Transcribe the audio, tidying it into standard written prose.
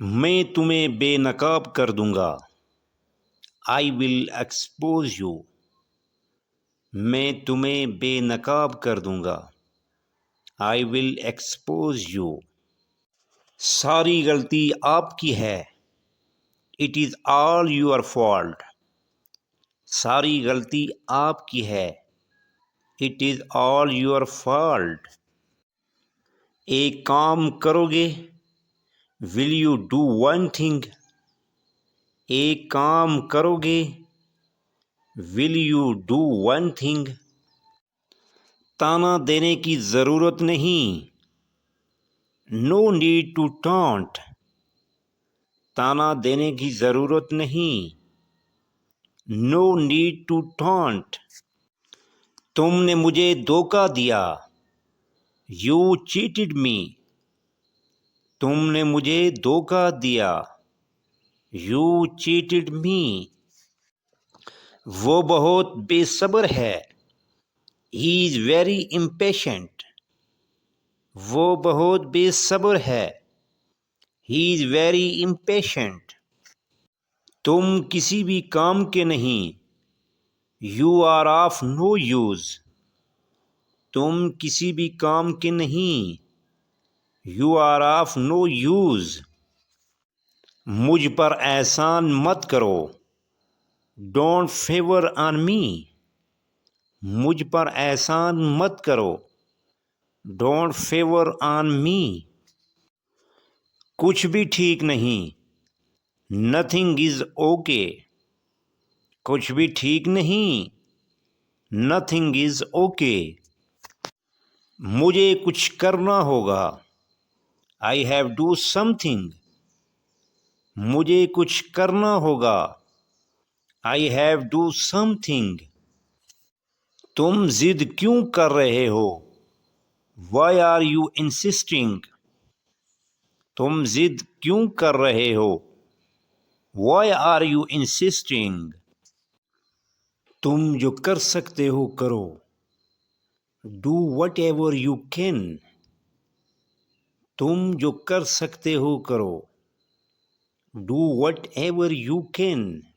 میں تمہیں بے نقاب کر دوں گا. I will expose you. میں تمہیں بے نقاب کر دوں گا. I will expose you. ساری غلطی آپ کی ہے. It is all your fault. ساری غلطی آپ کی ہے. It is all your fault. ایک کام کرو گے. Will you do one thing? ایک کام کرو گے. Will you do one thing? تانا دینے کی ضرورت نہیں. No need to taunt. تانا دینے کی ضرورت نہیں. No need to taunt. تم نے مجھے دھوکہ دیا. You cheated me. تم نے مجھے دھوکہ دیا. You cheated me. وہ بہت بے صبر ہے. He is very impatient. وہ بہت بے صبر ہے. He is very impatient. تم کسی بھی کام کے نہیں. You are of no use. تم کسی بھی کام کے نہیں. You are of no use. مجھ پر احسان مت کرو. Don't favor on me. مجھ پر احسان مت کرو. Don't favor on me. کچھ بھی ٹھیک نہیں. Nothing is okay. کچھ بھی ٹھیک نہیں. Nothing is okay. مجھے کچھ کرنا ہوگا. I have to do something. مجھے کچھ کرنا ہوگا. I have to do something. تم ضد کیوں کر رہے ہو. Why are you insisting? تم ضد کیوں کر رہے ہو. Why are you insisting? تم جو کر سکتے ہو کرو. Do whatever you can. تم جو کر سکتے ہو کرو. Do whatever you can.